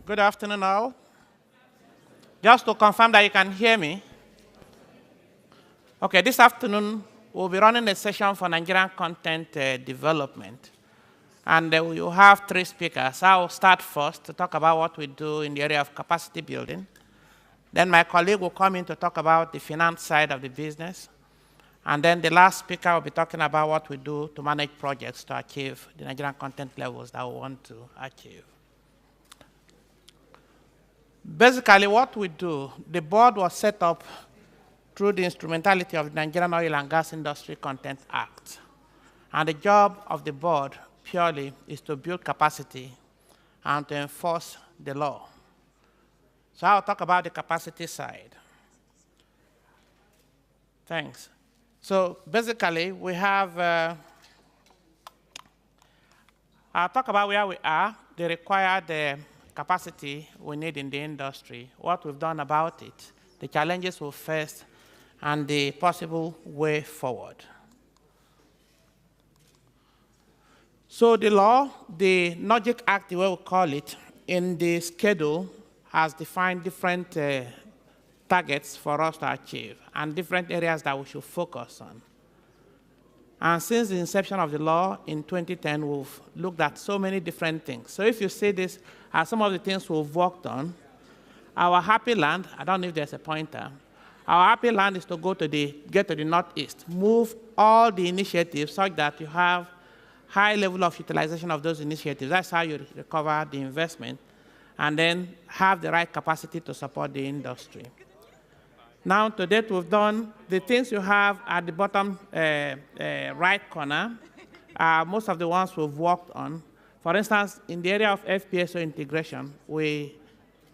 Good afternoon, all. Just to confirm that you can hear me. Okay, this afternoon, we'll be running a session for Nigerian content development. And we will have 3 speakers. I'll start first to talk about what we do in the area of capacity building. Then my colleague will come in to talk about the finance side of the business. And then the last speaker will be talking about what we do to manage projects to achieve the Nigerian content levels that we want to achieve. Basically, what we do, the board was set up through the instrumentality of the Nigerian Oil and Gas Industry Content Act. And the job of the board purely is to build capacity and to enforce the law. So I'll talk about the capacity side. Thanks. So basically, we have, I'll talk about where we are, the required capacity we need in the industry, what we've done about it, the challenges we faced, and the possible way forward. So the law, the NOGIC Act, the way we call it, in the schedule has defined different targets for us to achieve and different areas that we should focus on. And since the inception of the law in 2010, we've looked at so many different things. So if you see this as some of the things we've worked on, our happy land, I don't know if there's a pointer, our happy land is to get to the northeast, move all the initiatives such that you have high level of utilization of those initiatives. That's how you recover the investment, and then have the right capacity to support the industry. Now, to date, we've done the things you have at the bottom right corner are most of the ones we've worked on. For instance, in the area of FPSO integration, we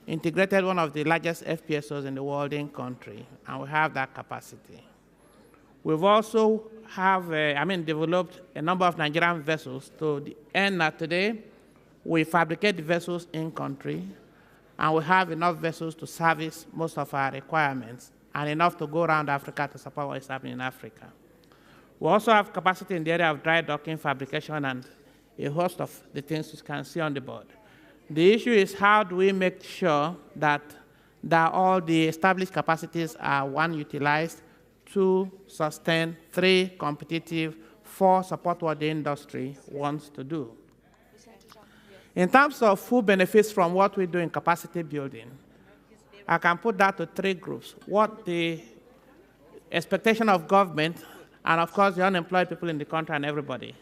integrated one of the largest FPSOs in the world in country, and we have that capacity. We've also developed a number of Nigerian vessels to the end that today we fabricate the vessels in country, and we have enough vessels to service most of our requirements and enough to go around Africa to support what is happening in Africa. We also have capacity in the area of dry docking, fabrication, and a host of the things you can see on the board. The issue is how do we make sure that all the established capacities are, 1, utilized, 2, sustained, 3, competitive, 4, support what the industry wants to do. In terms of who benefits from what we do in capacity building, I can put that to 3 groups. What the expectation of government, and of course the unemployed people in the country and everybody.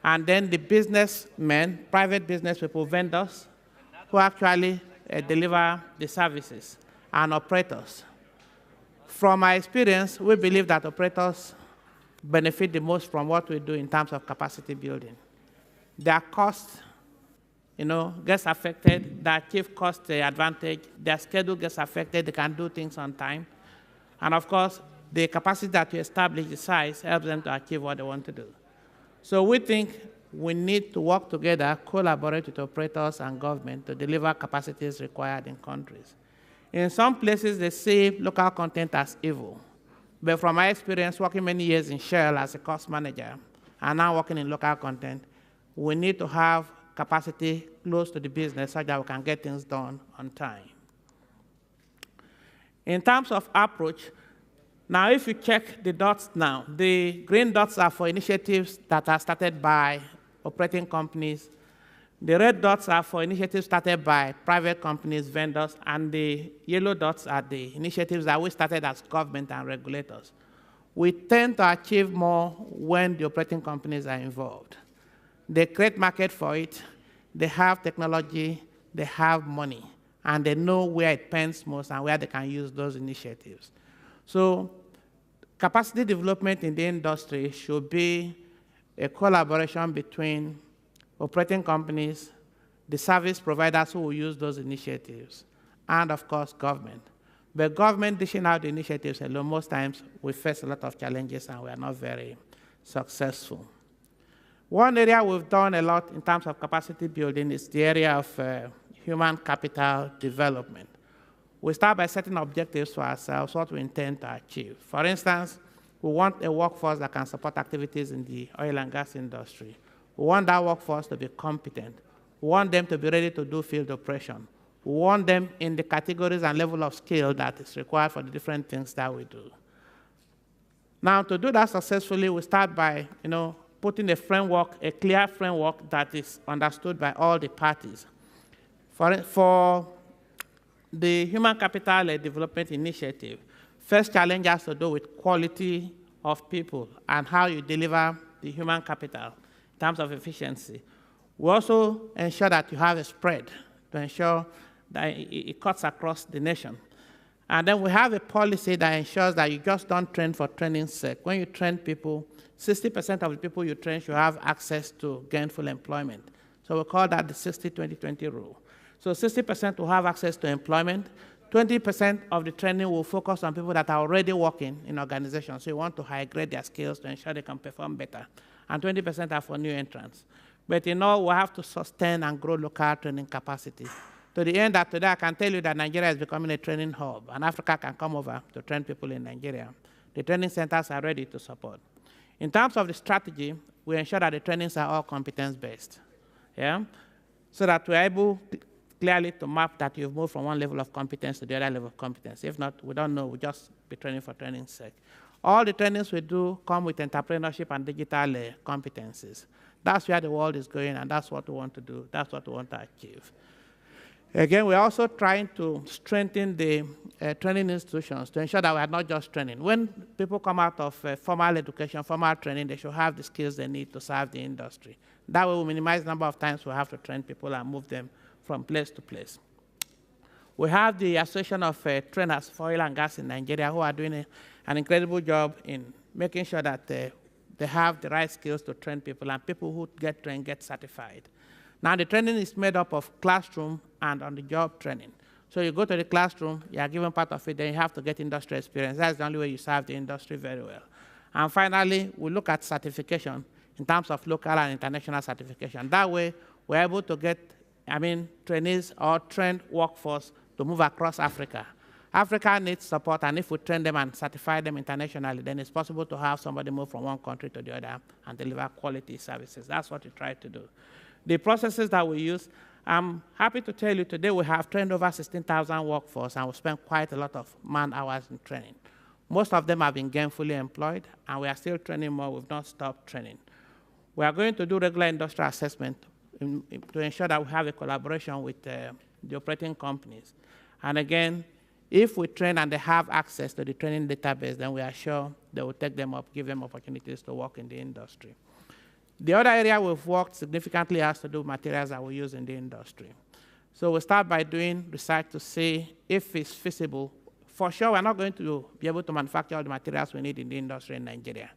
And then the businessmen, private business people, vendors, who actually deliver the services, and operators. From my experience, we believe that operators benefit the most from what we do in terms of capacity building. Their cost gets affected, their chief cost advantage, their schedule gets affected, they can do things on time. And of course, the capacity that you establish, the size, helps them to achieve what they want to do. So we think we need to work together, collaborate with operators and government to deliver capacities required in countries. In some places, they see local content as evil. But from my experience, working many years in Shell as a cost manager, and now working in local content, we need to have capacity close to the business so that we can get things done on time. In terms of approach, now if you check the dots now, the green dots are for initiatives that are started by operating companies. The red dots are for initiatives started by private companies, vendors, and the yellow dots are the initiatives that we started as government and regulators. We tend to achieve more when the operating companies are involved. They create market for it, they have technology, they have money, and they know where it pens most and where they can use those initiatives. So capacity development in the industry should be a collaboration between operating companies, the service providers who will use those initiatives, and of course, government. But government dishing out the initiatives alone, most times we face a lot of challenges and we are not very successful. One area we've done a lot in terms of capacity building is the area of human capital development. We start by setting objectives for ourselves, what we intend to achieve. For instance, we want a workforce that can support activities in the oil and gas industry. We want that workforce to be competent. We want them to be ready to do field operation. We want them in the categories and level of skill that is required for the different things that we do. Now, to do that successfully, we start by putting a framework, a clear framework that is understood by all the parties. For the Human Capital Development Initiative, first challenge has to do with quality of people and how you deliver the human capital in terms of efficiency. We also ensure that you have a spread to ensure that it cuts across the nation. And then we have a policy that ensures that you just don't train for training's sake. When you train people, 60% of the people you train should have access to gainful employment. So we call that the 60-20-20 rule. So 60% will have access to employment. 20% of the training will focus on people that are already working in organizations. So you want to high-grade their skills to ensure they can perform better. And 20% are for new entrants. But we have to sustain and grow local training capacity. To the end that today I can tell you that Nigeria is becoming a training hub, and Africa can come over to train people in Nigeria. The training centers are ready to support. In terms of the strategy, we ensure that the trainings are all competence-based, so that we're able clearly to map that you've moved from one level of competence to the other level of competence. If not, we don't know. We'll just be training for training's sake. All the trainings we do come with entrepreneurship and digital competencies. That's where the world is going, and that's what we want to do. That's what we want to achieve. Again, we're also trying to strengthen the training institutions to ensure that we are not just training. When people come out of formal education, formal training, they should have the skills they need to serve the industry. That way, we minimize the number of times we have to train people and move them from place to place. We have the Association of Trainers for Oil and Gas in Nigeria who are doing an incredible job in making sure that they have the right skills to train people, and people who get trained get certified. Now, the training is made up of classroom and on-the-job training. So you go to the classroom, you are given part of it, then you have to get industry experience. That's the only way you serve the industry very well. And finally, we look at certification in terms of local and international certification. That way, we're able to get, trainees or trained workforce to move across Africa. Africa needs support, and if we train them and certify them internationally, then it's possible to have somebody move from one country to the other and deliver quality services. That's what we try to do. The processes that we use, I'm happy to tell you today we have trained over 16,000 workforce, and we spent quite a lot of man-hours in training. Most of them have been gainfully employed, and we are still training more. We've not stopped training. We are going to do regular industrial assessment to ensure that we have a collaboration with the operating companies. And again, if we train and they have access to the training database, then we are sure they will take them up, give them opportunities to work in the industry. The other area we've worked significantly has to do with materials that we use in the industry. So we start by doing research to see if it's feasible. For sure, we're not going to be able to manufacture all the materials we need in the industry in Nigeria.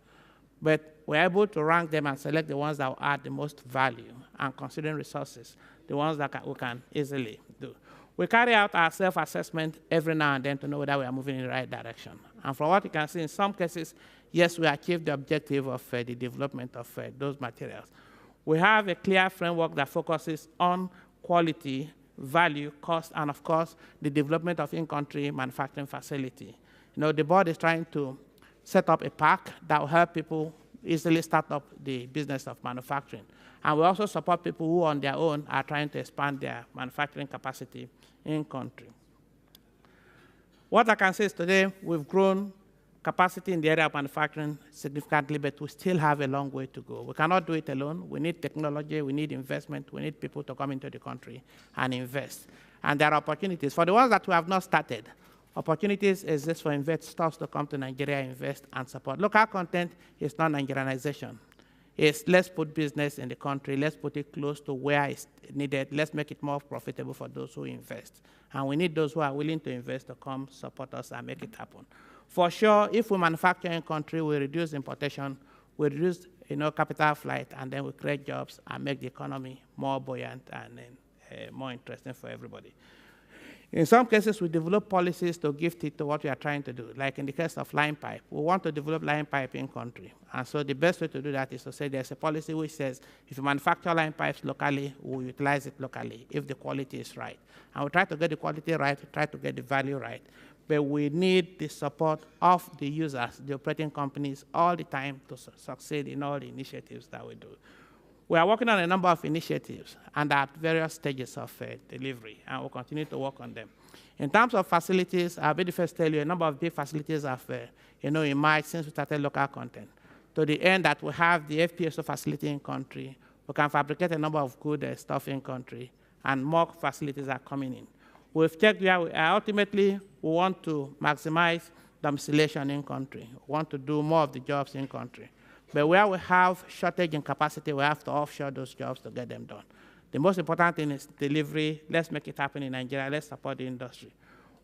But we're able to rank them and select the ones that will add the most value, and considering resources, the ones that we can easily do. We carry out our self-assessment every now and then to know whether we are moving in the right direction. And from what you can see, in some cases, yes, we achieved the objective of the development of those materials. We have a clear framework that focuses on quality, value, cost, and of course, the development of in-country manufacturing facility. The board is trying to set up a park that will help people easily start up the business of manufacturing. And we also support people who on their own are trying to expand their manufacturing capacity in country. What I can say is today we've grown capacity in the area of manufacturing significantly, but we still have a long way to go. We cannot do it alone. We need technology, we need investment, we need people to come into the country and invest. And there are opportunities. For the ones that we have not started, opportunities exist for investors to come to Nigeria, invest, and support. Local content is not Nigerianization. It's let's put business in the country, let's put it close to where it's needed, let's make it more profitable for those who invest. And we need those who are willing to invest to come support us and make it happen. For sure, if we manufacture in country, we reduce importation, we reduce capital flight, and then we create jobs and make the economy more buoyant and more interesting for everybody. In some cases, we develop policies to gift it to what we are trying to do. Like in the case of line pipe, we want to develop line pipe in country. And so the best way to do that is to say there's a policy which says if you manufacture line pipes locally, we'll utilize it locally if the quality is right. And we try to get the quality right, we try to get the value right. But we need the support of the users, the operating companies, all the time to succeed in all the initiatives that we do. We are working on a number of initiatives and at various stages of delivery, and we'll continue to work on them. In terms of facilities, I'll be the first to tell you a number of big facilities have emerged since we started local content, to the end that we have the FPSO facility in country. We can fabricate a number of good stuff in country, and more facilities are coming in. We've checked where ultimately we want to maximize domiciliation in country. We want to do more of the jobs in country. But where we have shortage in capacity, we have to offshore those jobs to get them done. The most important thing is delivery. Let's make it happen in Nigeria. Let's support the industry.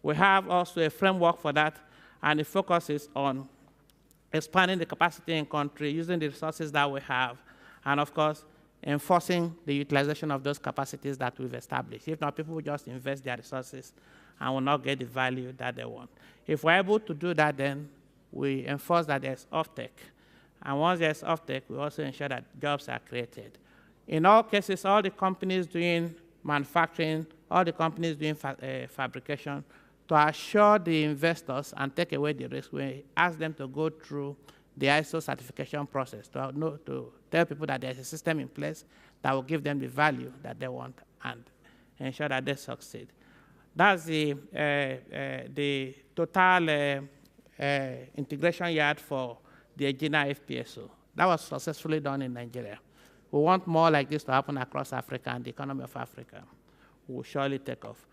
We have also a framework for that, and the focus is on expanding the capacity in country, using the resources that we have, and of course, enforcing the utilization of those capacities that we've established. If not, people will just invest their resources and will not get the value that they want. If we're able to do that, then we enforce that there's offtake. And once there's offtake, we also ensure that jobs are created. In all cases, all the companies doing manufacturing, all the companies doing fabrication, to assure the investors and take away the risk, we ask them to go through the ISO certification process to tell people that there's a system in place that will give them the value that they want and ensure that they succeed. That's the total integration yard for the Egina FPSO. That was successfully done in Nigeria. We want more like this to happen across Africa, and the economy of Africa will surely take off.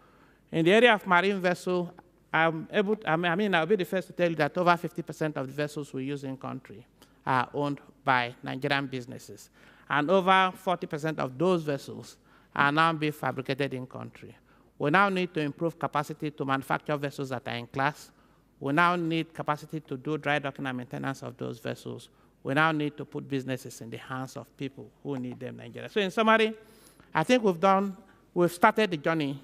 In the area of marine vessel, I'll be the first to tell you that over 50% of the vessels we use in country are owned by Nigerian businesses. And over 40% of those vessels are now being fabricated in country. We now need to improve capacity to manufacture vessels that are in class. We now need capacity to do dry docking and maintenance of those vessels. We now need to put businesses in the hands of people who need them in Nigeria. So in summary, I think we've started the journey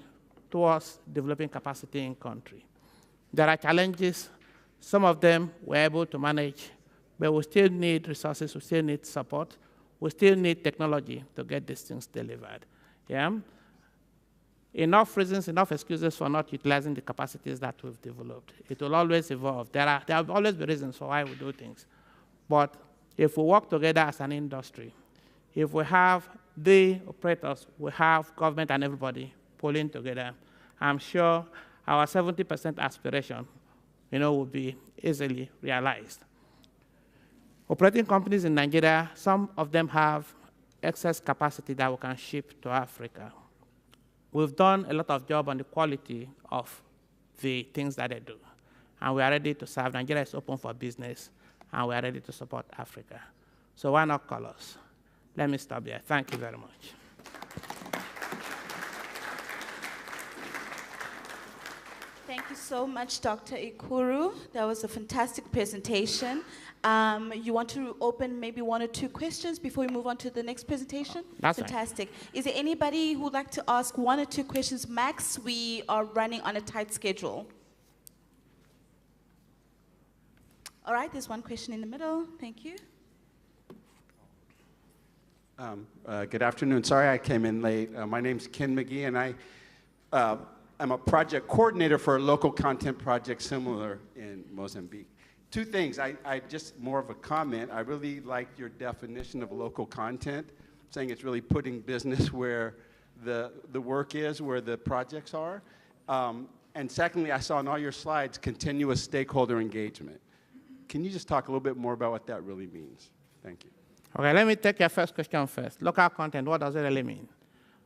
towards developing capacity in country. There are challenges. Some of them we're able to manage, but we still need resources, we still need support, we still need technology to get these things delivered. Yeah? Enough reasons, enough excuses for not utilizing the capacities that we've developed. It will always evolve. There will always be reasons for why we do things. But if we work together as an industry, if we have the operators, we have government and everybody pulling together, I'm sure our 70% aspiration, will be easily realized. Operating companies in Nigeria, some of them have excess capacity that we can ship to Africa. We've done a lot of job on the quality of the things that they do, and we are ready to serve. Nigeria is open for business, and we are ready to support Africa. So why not call us? Let me stop there. Thank you very much. Thank you so much, Dr. Ikuru. That was a fantastic presentation. You want to open maybe one or two questions before we move on to the next presentation? That's fantastic. Right. Is there anybody who would like to ask one or two questions max? We are running on a tight schedule. All right, there's one question in the middle. Thank you. Good afternoon. Sorry I came in late. My name's Ken McGee, and I'm a project coordinator for a local content project similar in Mozambique. Two things. I just more of a comment. I really like your definition of local content, saying it's really putting business where the work is, where the projects are. And secondly, I saw on all your slides continuous stakeholder engagement. Can you just talk a little bit more about what that really means? Thank you. Okay, let me take your first question first. Local content, what does it really mean?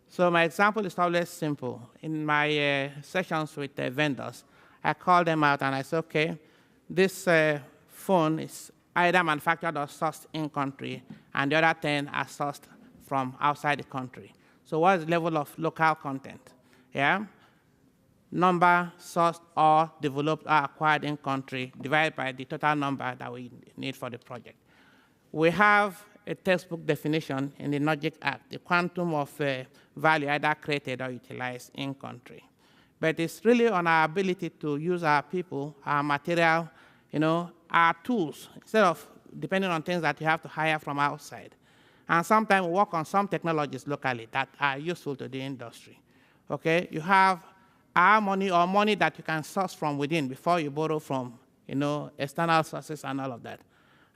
So my example is always simple. In my sessions with vendors, I call them out and I say, okay, this phone is either manufactured or sourced in country, and the other 10 are sourced from outside the country. So what is the level of local content? Yeah? Number sourced or developed or acquired in country divided by the total number that we need for the project. We have a textbook definition in the Logic Act, the quantum of value either created or utilized in country. But it's really on our ability to use our people, our material, our tools, instead of depending on things that you have to hire from outside. And sometimes we work on some technologies locally that are useful to the industry. Okay, you have our money or money that you can source from within before you borrow from, external sources and all of that.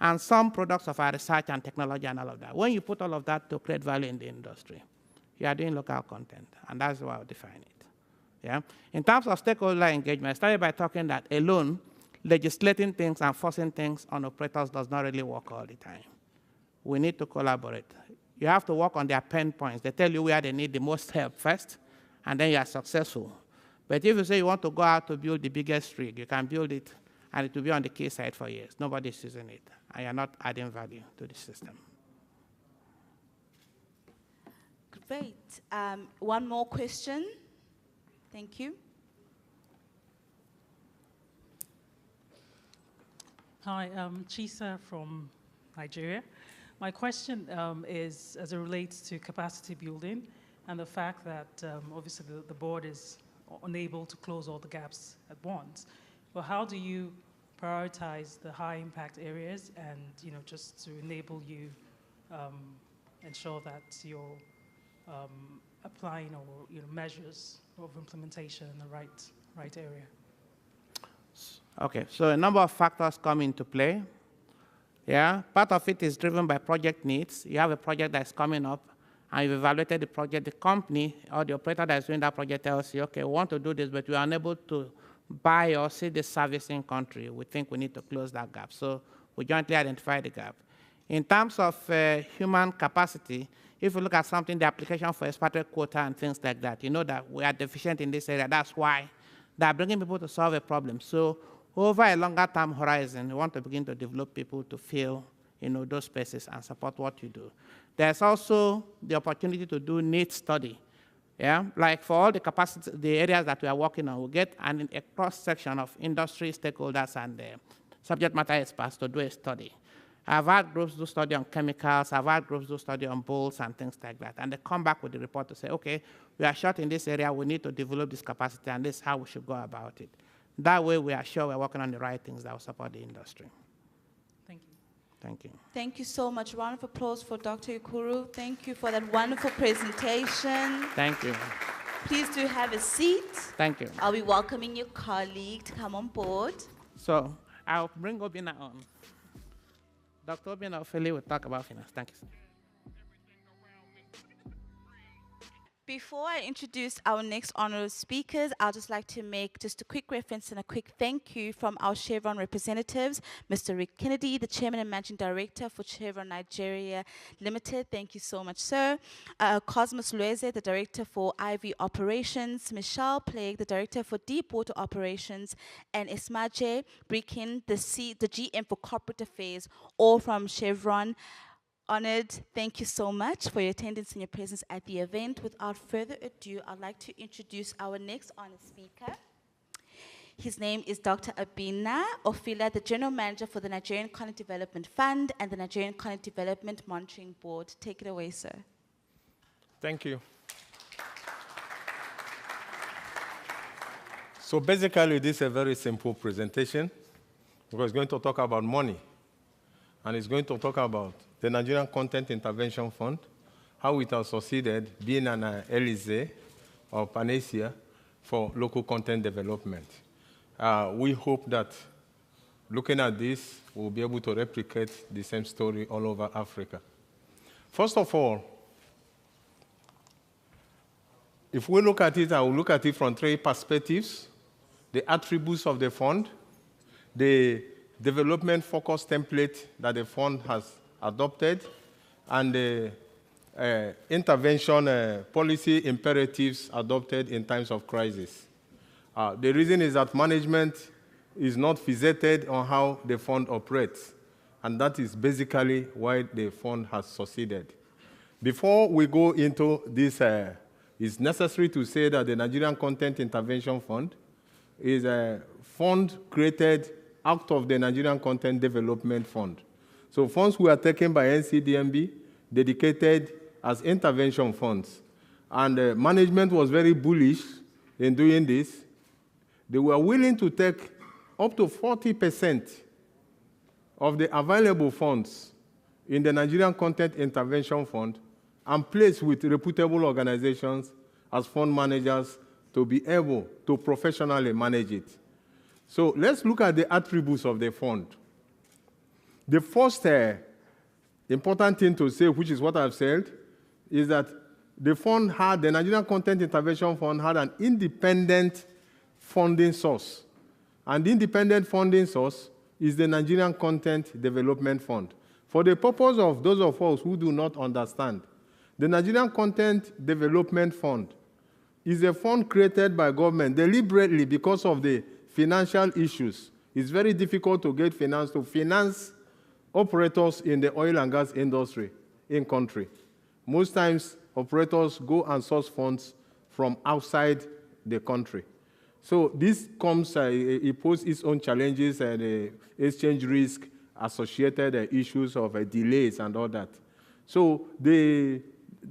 and some products of our research and technology and all of that. When you put all of that to create value in the industry, you are doing local content, and that's how I would define it. Yeah? In terms of stakeholder engagement, I started by talking that alone, legislating things and forcing things on operators does not really work all the time. We need to collaborate. You have to work on their pain points. They tell you where they need the most help first, and then you are successful. But if you say you want to go out to build the biggest rig, you can build it, and it will be on the quayside for years. Nobody's using it, and you're not adding value to the system. Great. One more question. Thank you. Hi, I'm Chisa from Nigeria. My question is as it relates to capacity building and the fact that obviously the board is unable to close all the gaps at once. But how do you prioritize the high impact areas and just to enable you ensure that you're applying or measures of implementation in the right area? Okay, so a number of factors come into play. Yeah, part of it is driven by project needs. You have a project that's coming up, and you've evaluated the project. The company or the operator that's doing that project tells you, okay, we want to do this, but we are unable to buy or see the service in country. We think we need to close that gap. So we jointly identify the gap. In terms of human capacity, if you look at something, the application for expatriate quota and things like that, you know that we are deficient in this area. That's why they're bringing people to solve a problem. So over a longer term horizon, we want to begin to develop people to fill those spaces and support what you do. There's also the opportunity to do needs study. Yeah? Like for all the capacity, the areas that we are working on, we get a cross-section of industry stakeholders and subject matter experts to do a study. I've had groups do study on chemicals, I've had groups do study on bulls and things like that. And they come back with the report to say, okay, we are short in this area, we need to develop this capacity, and this is how we should go about it. That way, we are sure we're working on the right things that will support the industry. Thank you. Thank you. Thank you so much. Round of applause for Dr. Ikuru. Thank you for that wonderful presentation. Thank you. Please do have a seat. Thank you. I'll be welcoming your colleague to come on board. So I'll bring Obinna on. Dr. Obinna Ofili will talk about finance. Thank you, sir. Before I introduce our next honored speakers, I'd just like to make just a quick reference and a quick thank you from our Chevron representatives, Mr. Rick Kennedy, the Chairman and Managing Director for Chevron Nigeria Limited. Thank you so much, sir. Cosmos Lueze, the Director for IV Operations, Michelle Plague, the Director for Deep Water Operations, and Ismaje Brikin, the GM for Corporate Affairs, all from Chevron. Honored, thank you so much for your attendance and your presence at the event. Without further ado, I'd like to introduce our next honored speaker. His name is Dr. Obinna Ofili, the General Manager for the Nigerian Content Development Fund and the Nigerian Content Development Monitoring Board. Take it away, sir. Thank you. So basically, this is a very simple presentation because it's going to talk about money, and it's going to talk about the Nigerian Content Intervention Fund, how it has succeeded being an elixir or panacea for local content development. We hope that looking at this, we'll be able to replicate the same story all over Africa. First of all, if we look at it, I will look at it from three perspectives: the attributes of the fund, the development-focused template that the fund has adopted, and the intervention policy imperatives adopted in times of crisis. The reason is that management is not fixated on how the fund operates, and that is basically why the fund has succeeded. Before we go into this, it's necessary to say that the Nigerian Content Intervention Fund is a fund created out of the Nigerian Content Development Fund. So funds were taken by NCDMB, dedicated as intervention funds. And management was very bullish in doing this. They were willing to take up to 40% of the available funds in the Nigerian Content Intervention Fund and place with reputable organizations as fund managers to be able to professionally manage it. So let's look at the attributes of the fund. The first important thing to say, which is what I've said, is that the Nigerian Content Intervention Fund had an independent funding source. And the independent funding source is the Nigerian Content Development Fund. For the purpose of those of us who do not understand, the Nigerian Content Development Fund is a fund created by government deliberately because of the financial issues. It's very difficult to get finance to finance operators in the oil and gas industry in country. Most times, operators go and source funds from outside the country. So this comes, it poses its own challenges and exchange risk, associated issues of delays and all that. So the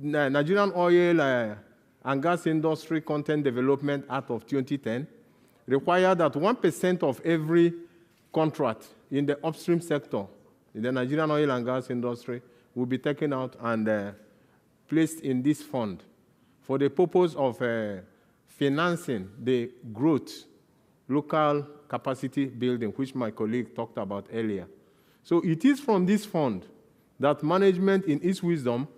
Nigerian Oil and Gas Industry Content Development Act of 2010 required that 1% of every contract in the upstream sector in the Nigerian oil and gas industry will be taken out and placed in this fund for the purpose of financing the growth, local capacity building, which my colleague talked about earlier. So it is from this fund that management, in its wisdom,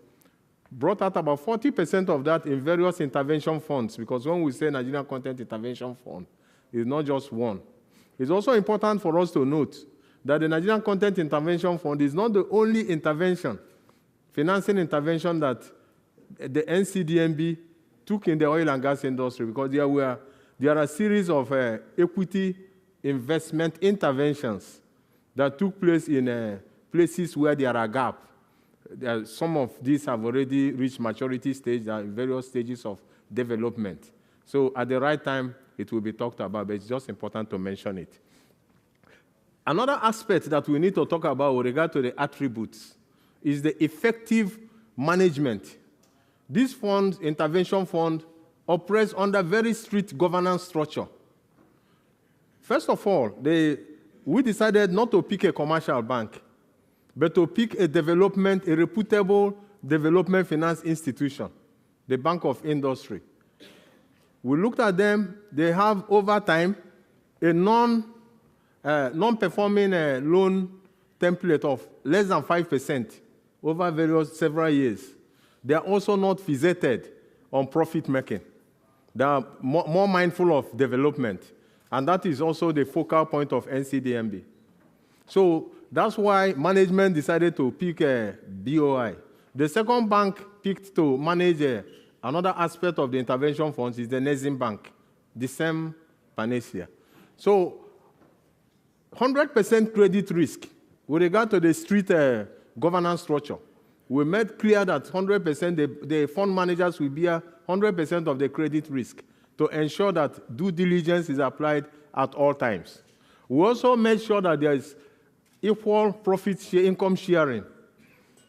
brought out about 40% of that in various intervention funds, because when we say Nigerian Content Intervention Fund, it's not just one. It's also important for us to note that the Nigerian Content Intervention Fund is not the only intervention, financing intervention that the NCDMB took in the oil and gas industry, because there are a series of equity investment interventions that took place in places where there are gaps. Some of these have already reached maturity stage, they are in various stages of development. So at the right time, it will be talked about, but it's just important to mention it. Another aspect that we need to talk about with regard to the attributes is the effective management. This fund, intervention fund, operates under very strict governance structure. First of all, we decided not to pick a commercial bank, but to pick a reputable development finance institution, the Bank of Industry. We looked at them. They have, over time, a non-performing loan template of less than 5% over several years. They are also not fixated on profit making. They are more mindful of development. And that is also the focal point of NCDMB. So that's why management decided to pick a BOI. The second bank picked to manage another aspect of the intervention funds is the Nigerian Bank, the same panacea. So 100% credit risk with regard to the strict governance structure. We made clear that 100% the fund managers will bear 100% of the credit risk to ensure that due diligence is applied at all times. We also made sure that there is equal profit share, income sharing.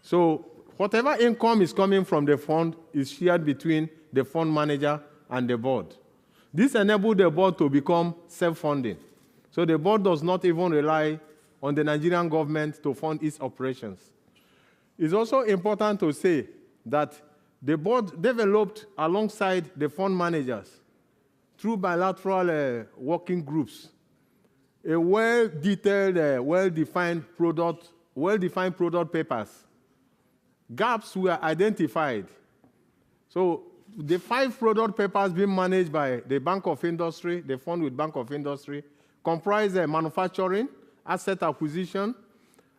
So whatever income is coming from the fund is shared between the fund manager and the board. This enabled the board to become self-funding. So the board does not even rely on the Nigerian government to fund its operations. It's also important to say that the board developed alongside the fund managers through bilateral working groups a well-detailed, well-defined product papers. Gaps were identified. So the 5 product papers being managed by the Bank of Industry, the fund with Bank of Industry, comprise manufacturing, asset acquisition,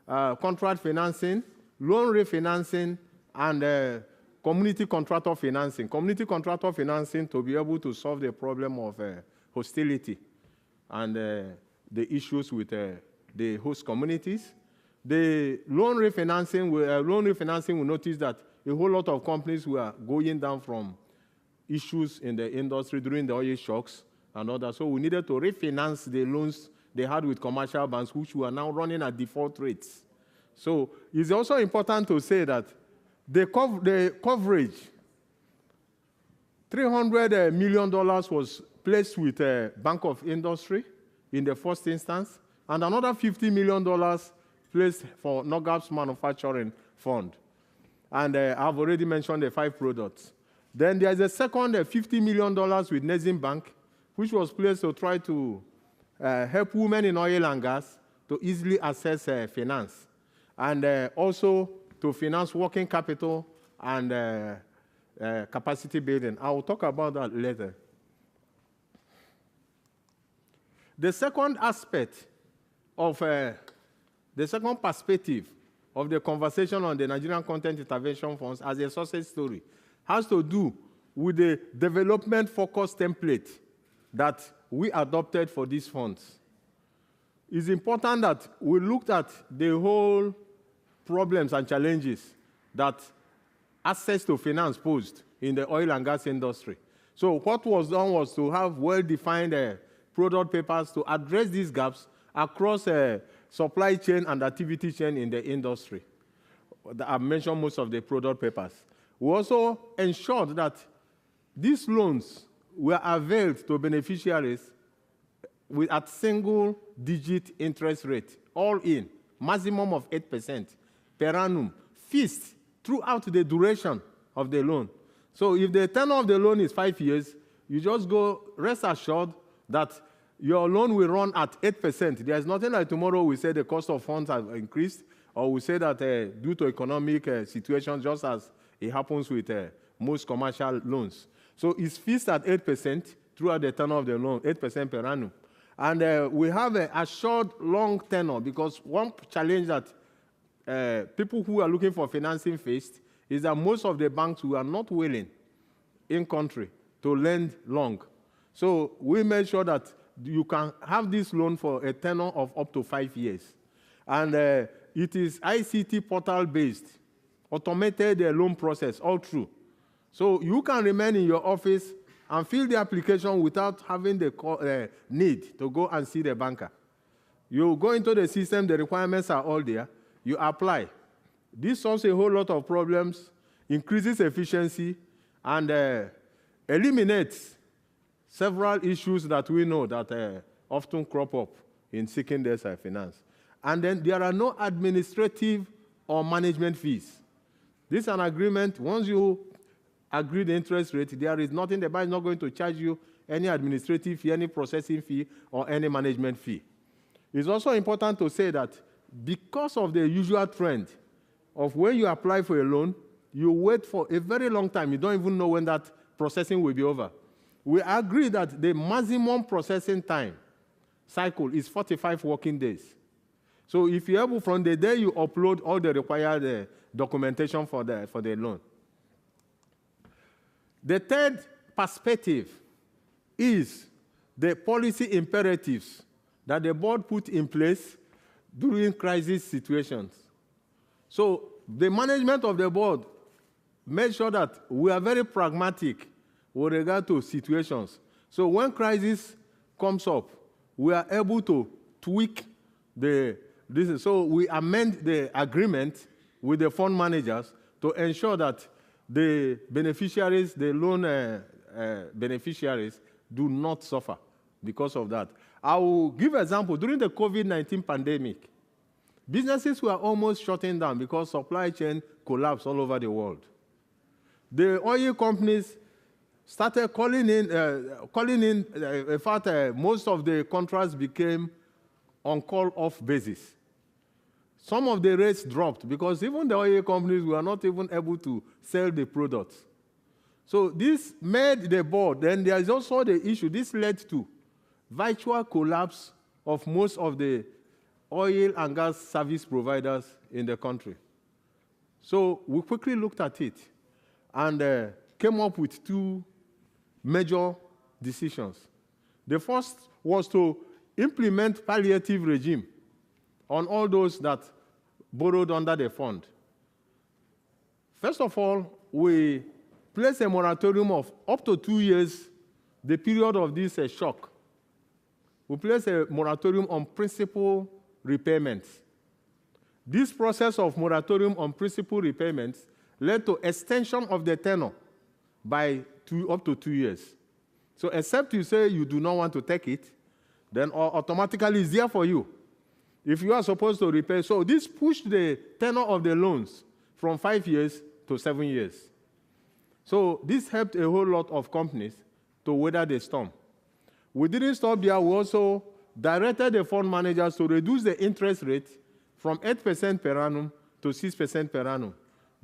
contract financing, loan refinancing, and community contractor financing. Community contractor financing to be able to solve the problem of hostility and the issues with the host communities. The loan refinancing, we noticed that a whole lot of companies were going down from issues in the industry during the oil shocks and others. So we needed to refinance the loans they had with commercial banks, which were now running at default rates. So it's also important to say that the coverage, $300 million was placed with Bank of Industry in the first instance, and another $50 million placed for NOGAP's manufacturing fund. And I've already mentioned the 5 products. Then there's a second $50 million with Nigerian Bank, which was placed to try to help women in oil and gas to easily access finance. and also to finance working capital and capacity building. I will talk about that later. The second aspect of, the second perspective of the conversation on the Nigerian Content Intervention Funds as a success story has to do with the development-focused template that we adopted for these funds. It's important that we looked at the whole problems and challenges that access to finance posed in the oil and gas industry. So what was done was to have well-defined product papers to address these gaps across supply chain and activity chain in the industry. I've mentioned most of the product papers. We also ensured that these loans were availed to beneficiaries at single-digit interest rate, all in, maximum of 8% per annum, fixed throughout the duration of the loan. So if the tenure of the loan is 5 years, you just go rest assured that your loan will run at 8%. There's nothing like tomorrow we say the cost of funds have increased, or we say that due to economic situations, just as it happens with most commercial loans. So it's fixed at 8% throughout the tenure of the loan, 8% per annum. And we have an assured long tenure, because one challenge that people who are looking for financing faced is that most of the banks who are not willing in country to lend long. So we made sure that you can have this loan for a tenure of up to 5 years. And it is ICT portal-based, automated loan process all through. So you can remain in your office and fill the application without having the need to go and see the banker. You go into the system, the requirements are all there, you apply. This solves a whole lot of problems, increases efficiency, and eliminates several issues that we know that often crop up in seeking this finance. And then there are no administrative or management fees. This is an agreement. Once you agree the interest rate, there is nothing, the bank is not going to charge you any administrative fee, any processing fee, or any management fee. It's also important to say that because of the usual trend of when you apply for a loan, you wait for a very long time. You don't even know when that processing will be over. We agree that the maximum processing time cycle is 45 working days. So if you're able, from the day you upload all the required documentation for the loan. The third perspective is the policy imperatives that the board put in place during crisis situations. So the management of the board made sure that we are very pragmatic with regard to situations. So when crisis comes up, we are able to tweak this. So we amend the agreement with the fund managers to ensure that the beneficiaries, the loan beneficiaries, do not suffer because of that. I will give an example. During the COVID-19 pandemic, businesses were almost shutting down because supply chain collapsed all over the world. The oil companies started calling in. In fact, most of the contracts became on call-off basis. Some of the rates dropped because even the oil companies were not even able to sell the products. So this made the board. Then there is also the issue. This led to virtual collapse of most of the oil and gas service providers in the country. So we quickly looked at it and came up with two major decisions. The first was to implement palliative regime on all those that borrowed under the fund. First of all, we placed a moratorium of up to 2 years, the period of this shock. We placed a moratorium on principal repayments. This process of moratorium on principal repayments led to extension of the tenor by up to 2 years. So except you say you do not want to take it, then automatically it's there for you. If you are supposed to repay, so this pushed the tenor of the loans from 5 years to 7 years. So this helped a whole lot of companies to weather the storm. We didn't stop there. We also directed the fund managers to reduce the interest rate from 8% per annum to 6% per annum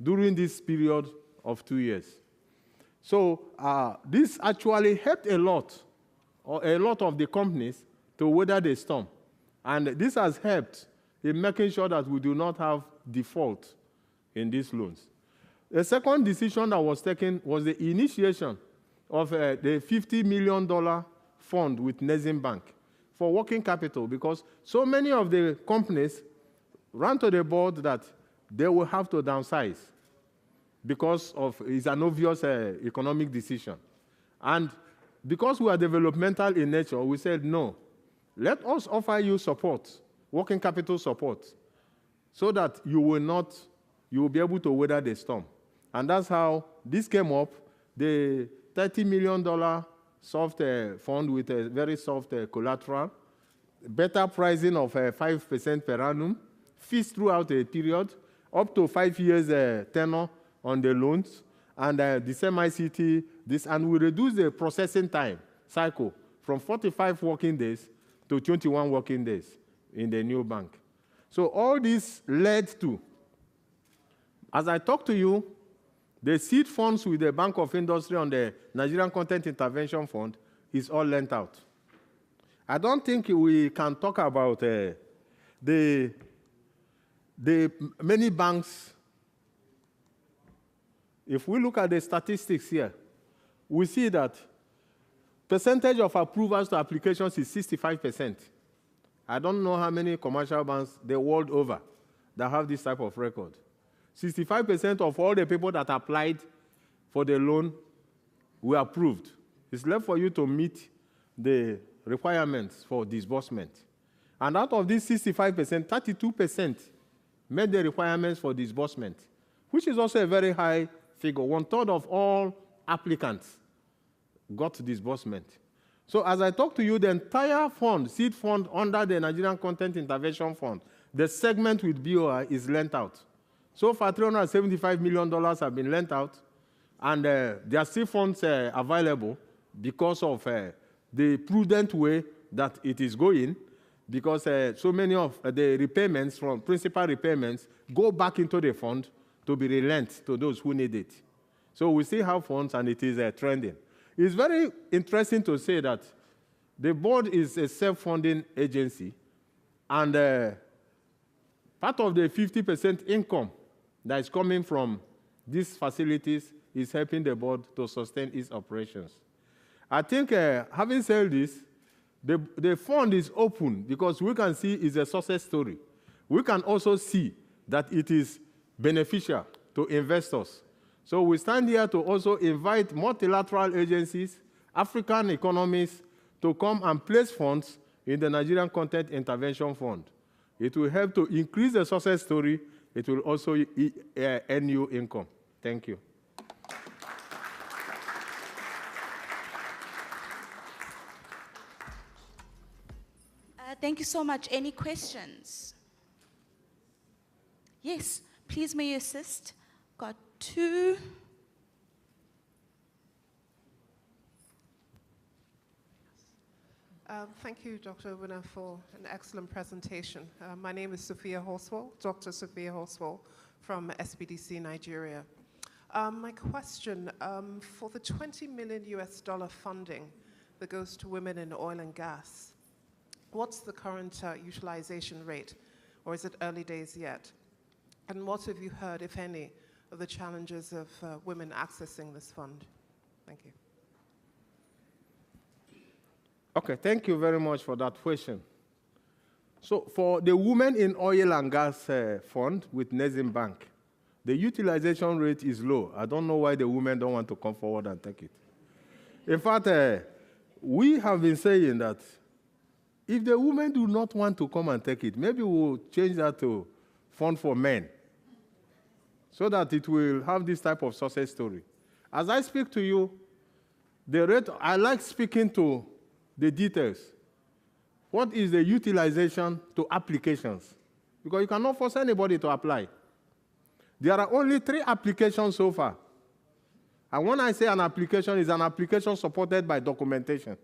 during this period of 2 years. So this actually helped a lot of the companies to weather the storm. And this has helped in making sure that we do not have default in these loans. The second decision that was taken was the initiation of the $50 million fund with Exim Bank for working capital, because so many of the companies ran to the board that they will have to downsize because of it's an obvious economic decision. And because we are developmental in nature, we said, no, let us offer you support, working capital support, so that you will be able to weather the storm. And that's how this came up, the $30 million soft fund with a very soft collateral, better pricing of 5% per annum, fees throughout a period, up to 5 years tenor on the loans, and the same ICT, and we reduce the processing time cycle from 45 working days to 21 working days in the new bank. So all this led to, as I talk to you, the seed funds with the Bank of Industry on the Nigerian Content Intervention Fund is all lent out. I don't think we can talk about the many banks. If we look at the statistics here, we see that percentage of approvals to applications is 65%. I don't know how many commercial banks the world over that have this type of record. 65% of all the people that applied for the loan were approved. It's left for you to meet the requirements for disbursement. And out of this 65%, 32% met the requirements for disbursement, which is also a very high figure. 1/3 of all applicants got disbursement. So as I talk to you, the entire fund, seed fund under the Nigerian Content Intervention Fund, the segment with BOI is lent out. So far, $375 million have been lent out, and there are still funds available because of the prudent way that it is going, because so many of the repayments from principal repayments go back into the fund to be relent to those who need it. So we still have funds, and it is trending. It's very interesting to say that the board is a self-funding agency, and part of the 50% income that is coming from these facilities is helping the board to sustain its operations. I think, having said this, the fund is open because we can see it's a success story. We can also see that it is beneficial to investors. So we stand here to also invite multilateral agencies, African economies, to come and place funds in the Nigerian Content Intervention Fund. It will help to increase the success story. It will also earn you income. Thank you. Thank you so much. Any questions? Yes, please may you assist. Got 2. Thank you, Dr. Obinna, for an excellent presentation. My name is Sophia Horswell, Dr. Sophia Horswell from SBDC Nigeria. My question, for the $20 million funding that goes to women in oil and gas, what's the current utilization rate, or is it early days yet? And what have you heard, if any, of the challenges of women accessing this fund? Thank you. Okay, thank you very much for that question. So for the Women in Oil and Gas Fund with Exim Bank, the utilization rate is low. I don't know why the women don't want to come forward and take it. In fact, we have been saying that if the women do not want to come and take it, maybe we'll change that to Fund for Men, so that it will have this type of success story. As I speak to you, the rate, I like speaking to the details. What is the utilization to applications? Because you cannot force anybody to apply. There are only 3 applications so far. And when I say an application, it's an application supported by documentation.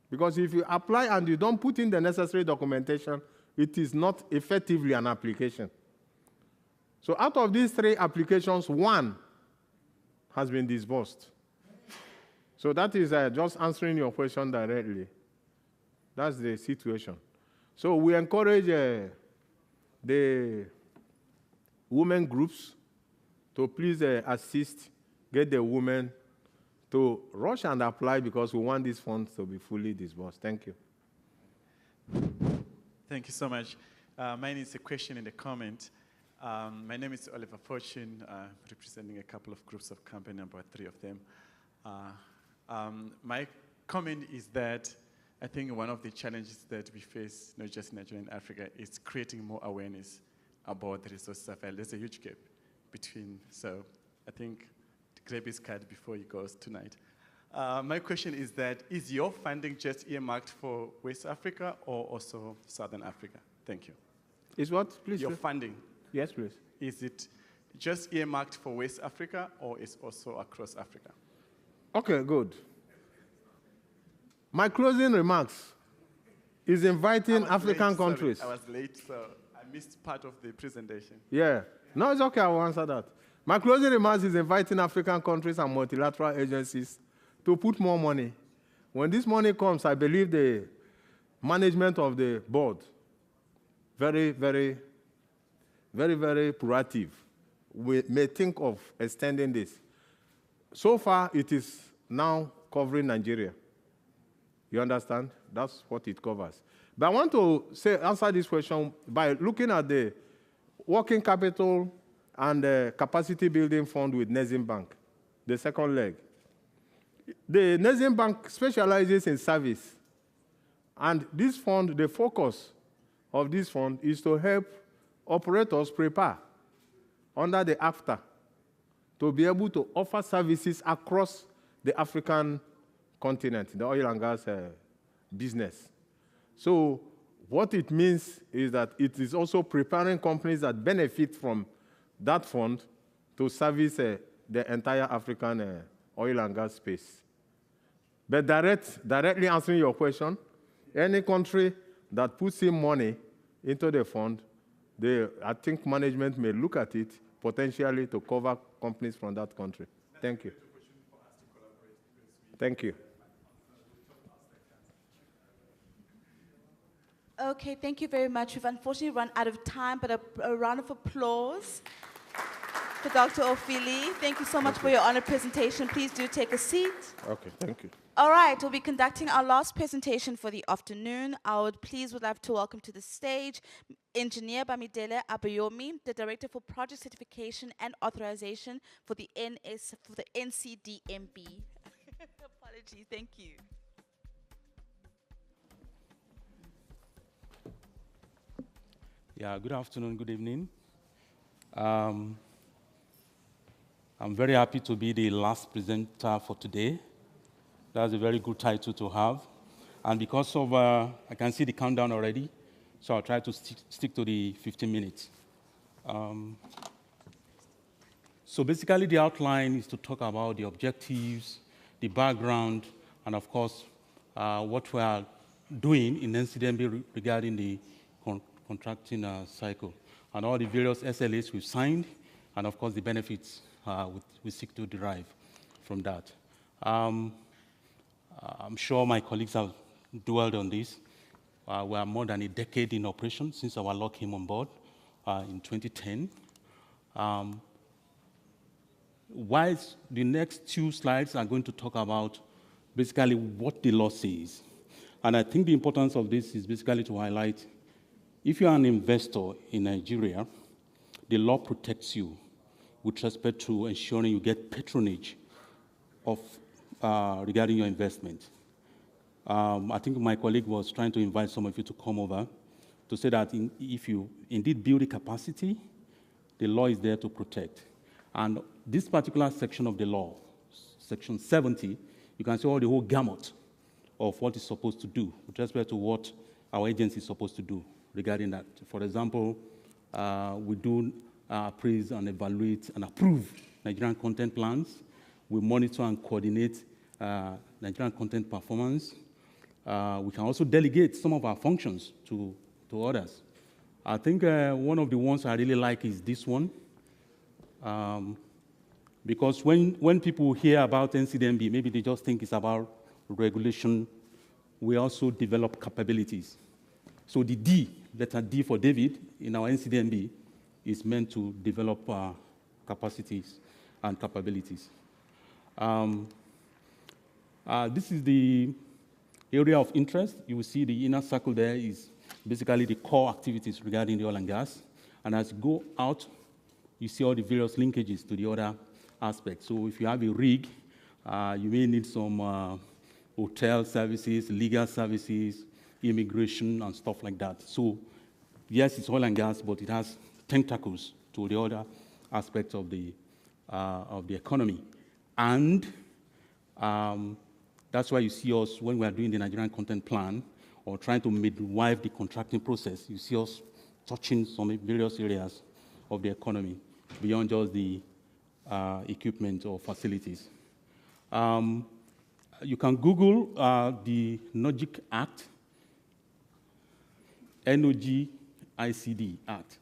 Because if you apply and you don't put in the necessary documentation, it is not effectively an application. So out of these 3 applications, 1 has been disbursed. So that is just answering your question directly. That's the situation. So we encourage the women groups to please assist, get the women to rush and apply because we want these funds to be fully disbursed. Thank you. Thank you so much. Mine is a question and a comment. My name is Oliver Fortune, representing a couple of groups of company, about 3 of them. My comment is that I think one of the challenges that we face, not just in Nigeria and Africa, is creating more awareness about the resources available. There's a huge gap between, so I think grab his card before he goes tonight. My question is that, is your funding just earmarked for West Africa or also Southern Africa? Thank you. Is what, please? Your funding. Yes, please. Is it just earmarked for West Africa or is also across Africa? Okay, good. My closing remarks is inviting African countries. I was late, so I missed part of the presentation. Yeah. No, it's okay. I will answer that. My closing remarks is inviting African countries and multilateral agencies to put more money. When this money comes, I believe the management of the board, very, very, very, very proactive, we may think of extending this. So far, it is now covering Nigeria. You understand? That's what it covers. But I want to answer this question by looking at the working capital and the capacity building fund with Exim Bank, the second leg. The Exim Bank specializes in service. And this fund, the focus of this fund is to help operators prepare under the AFTA to be able to offer services across the African continent, the oil and gas business. So what it means is that it is also preparing companies that benefit from that fund to service the entire African oil and gas space. But directly answering your question, any country that puts in money into the fund, I think management may look at it potentially to cover companies from that country. Thank you. Thank you. Okay, thank you very much. We've unfortunately run out of time, but a round of applause for Dr. Ofili. Thank you so much for your honored presentation. Please do take a seat. Okay, thank you. All right, we'll be conducting our last presentation for the afternoon. I would love to welcome to the stage Engineer Bamidele Abayomi, the Director for Project Certification and Authorization for the NCDMB. Apologies, thank you. Yeah, good afternoon, good evening. I'm very happy to be the last presenter for today. That's a very good title to have. And because of, I can see the countdown already, so I'll try to stick to the 15 minutes. So basically the outline is to talk about the objectives, the background, and of course, what we are doing in NCDMB regarding the contracting cycle, and all the various SLAs we've signed, and of course the benefits we seek to derive from that. I'm sure my colleagues have dwelled on this. We are more than a decade in operation since our law came on board in 2010. Whilst the next 2 slides are going to talk about basically what the law says. And I think the importance of this is basically to highlight, if you are an investor in Nigeria, the law protects you with respect to ensuring you get patronage of regarding your investment. I think my colleague was trying to invite some of you to come over to say that if you indeed build a capacity, the law is there to protect. And this particular section of the law, section 70, you can see all the whole gamut of what it's supposed to do with respect to what our agency is supposed to do regarding that. For example, we do appraise and evaluate and approve Nigerian content plans. We monitor and coordinate Nigerian content performance. We can also delegate some of our functions to others. I think one of the ones I really like is this one. Because when people hear about NCDMB, maybe they just think it's about regulation. We also develop capabilities. So the D, letter D for David, in our NCDMB, is meant to develop capacities and capabilities. This is the area of interest. You will see the inner circle there is basically the core activities regarding the oil and gas. And as you go out, you see all the various linkages to the other aspects. So if you have a rig, you may need some hotel services, legal services, immigration, and stuff like that. So yes, it's oil and gas, but it has tentacles to the other aspects of the economy. And that's why you see us, when we are doing the Nigerian content plan, or trying to midwife the contracting process, you see us touching some various areas of the economy beyond just the equipment or facilities. You can Google the NOGIC Act, NOGICD Act,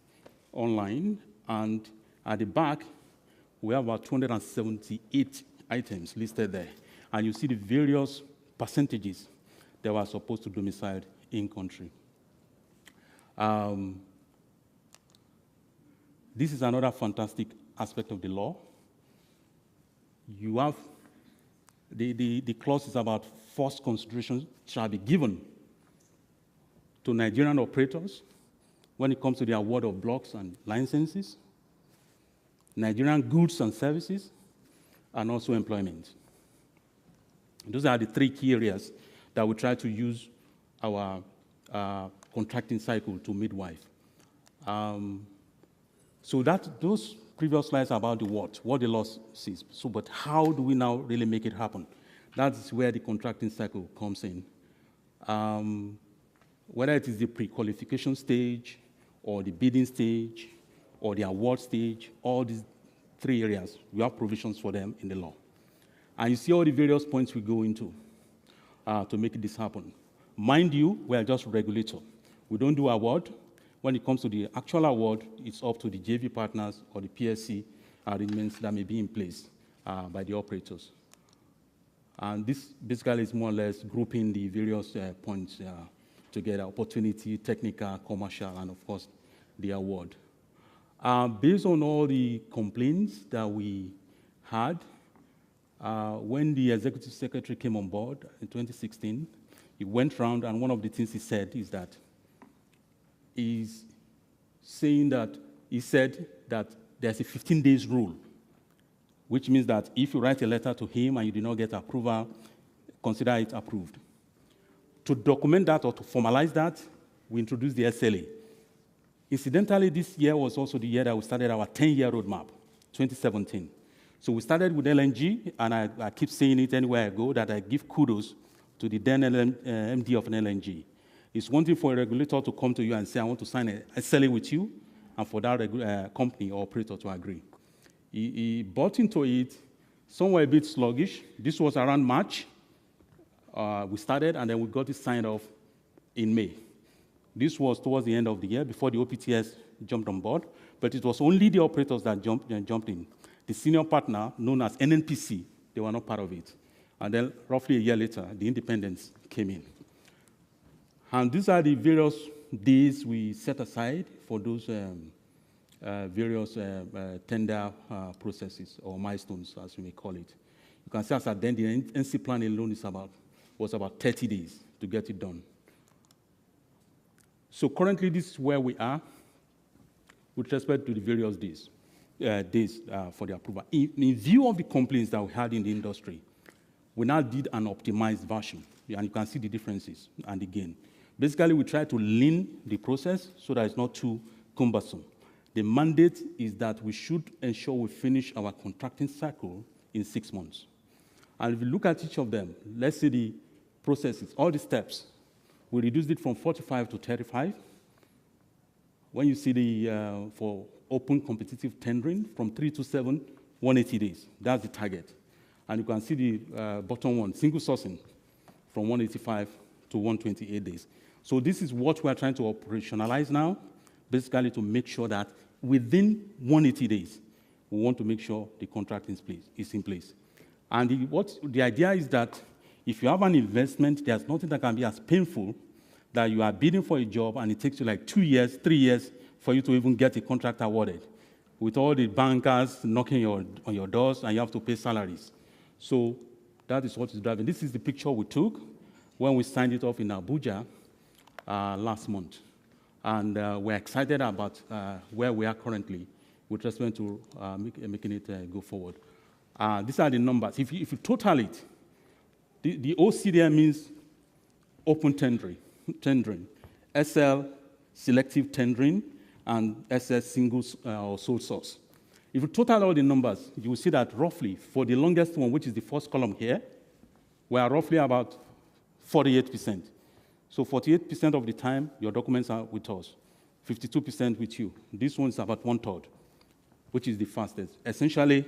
online, and at the back, we have about 278 items listed there. And you see the various percentages that were supposed to domicile in country. This is another fantastic aspect of the law. You have the clause is about first consideration shall be given to Nigerian operators when it comes to the award of blocks and licenses, Nigerian goods and services, and also employment. Those are the three key areas that we try to use our contracting cycle to midwife. So those previous slides are about the what the law says. So, but how do we now really make it happen? That's where the contracting cycle comes in. Whether it is the pre-qualification stage, or the bidding stage, or the award stage, all these three areas, we have provisions for them in the law. And you see all the various points we go into to make this happen. Mind you, we are just regulator. We don't do award. When it comes to the actual award, it's up to the JV partners or the PSC arrangements that may be in place by the operators. And this basically is more or less grouping the various points together: opportunity, technical, commercial, and of course, the award. Based on all the complaints that we had, when the executive secretary came on board in 2016, he went around, and one of the things he said is that he said that there's a 15 days rule, which means that if you write a letter to him and you do not get approval, consider it approved. To document that or to formalize that, we introduced the SLA. Incidentally, this year was also the year that we started our 10-year roadmap, 2017. So we started with LNG, and I keep saying it anywhere I go, that I give kudos to the then MD of an LNG. It's one thing for a regulator to come to you and say, I want to sign a SLA with you, and for that company or operator to agree. He bought into it, somewhere a bit sluggish. This was around March. We started, and then we got it signed off in May. This was towards the end of the year, before the OPTS jumped on board, but it was only the operators that jumped in. The senior partner, known as NNPC, they were not part of it. And then roughly a year later, the independents came in. And these are the various days we set aside for those various tender processes, or milestones, as we may call it. You can see as at then, the NC plan alone was about 30 days to get it done. So currently, this is where we are with respect to the various days for the approval. In view of the complaints that we had in the industry, we now did an optimized version, and you can see the differences and the gain. Basically, we try to lean the process so that it's not too cumbersome. The mandate is that we should ensure we finish our contracting cycle in 6 months. And if you look at each of them, let's say the processes, all the steps, we reduced it from 45 to 35. When you see the, for open competitive tendering, from 3 to 7, 180 days. That's the target. And you can see the bottom one, single sourcing, from 185 to 128 days. So this is what we are trying to operationalize now. basically to make sure that within 180 days, we want to make sure the contract is in place. And the idea is that if you have an investment, there's nothing that can be as painful that you are bidding for a job and it takes you like 2 years, 3 years for you to even get a contract awarded, with all the bankers knocking on your doors and you have to pay salaries. So that is what is driving. This is the picture we took when we signed it off in Abuja last month. And we're excited about where we are currently with respect to making it go forward. These are the numbers. If you total it, the OC there means open tendering, SL selective tendering, and SS single or sole source. If you total all the numbers, you will see that roughly for the longest one, which is the first column here, we are roughly about 48%. So 48% of the time, your documents are with us, 52% with you. This one is about 1/3, which is the fastest. Essentially,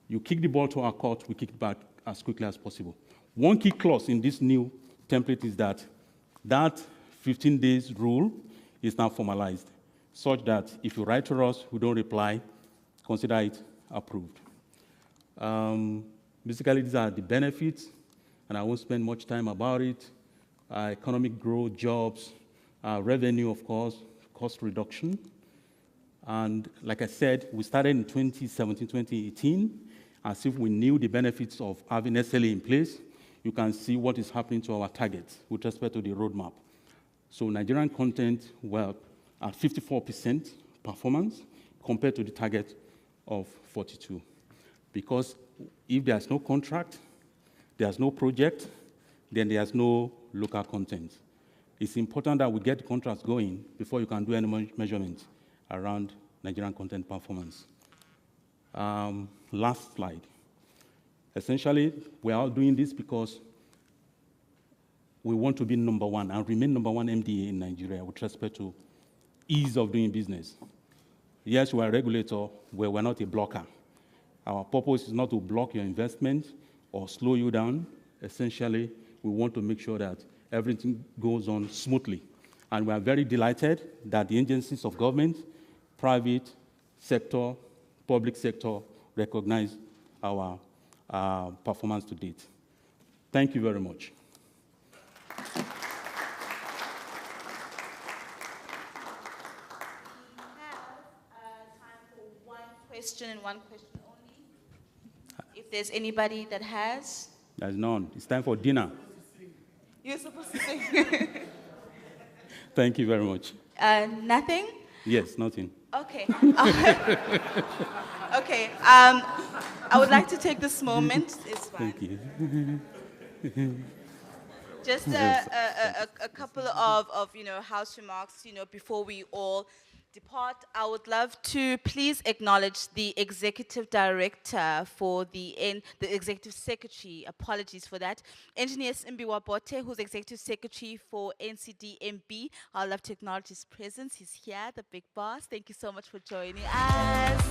you kick the ball to our court, we kick it back as quickly as possible. One key clause in this new template is that 15 days rule is now formalized, such that if you write to us, we don't reply, consider it approved. Basically, these are the benefits, and I won't spend much time about it. Economic growth, jobs, revenue, of course, cost reduction. And like I said, we started in 2017, 2018, as if we knew the benefits of having SLA in place. You can see what is happening to our targets with respect to the roadmap. So Nigerian content, well, at 54% performance compared to the target of 42. Because if there's no contract, there's no project, then there's no local content. It's important that we get the contracts going before you can do any measurement around Nigerian content performance. Last slide. Essentially, we're all doing this because we want to be number one and remain number one MDA in Nigeria with respect to ease of doing business. Yes, we're a regulator, but we're not a blocker. Our purpose is not to block your investment or slow you down. Essentially, we want to make sure that everything goes on smoothly. And we are very delighted that the agencies of government, private sector, public sector, recognize our performance to date. Thank you very much. Question and one question only. If there's anybody that has. There's none. It's time for dinner. You're supposed to sing. Thank you very much. Nothing? Yes, nothing. Okay. Okay. I would like to take this moment. It's fine. Thank you. Just a couple of house remarks, before we all depart. I would love to please acknowledge the executive director for the executive secretary. Apologies for that. Engineer Simbi Wabote, who's executive secretary for NCDMB. I'd love to acknowledge his presence. He's here, the big boss. Thank you so much for joining us.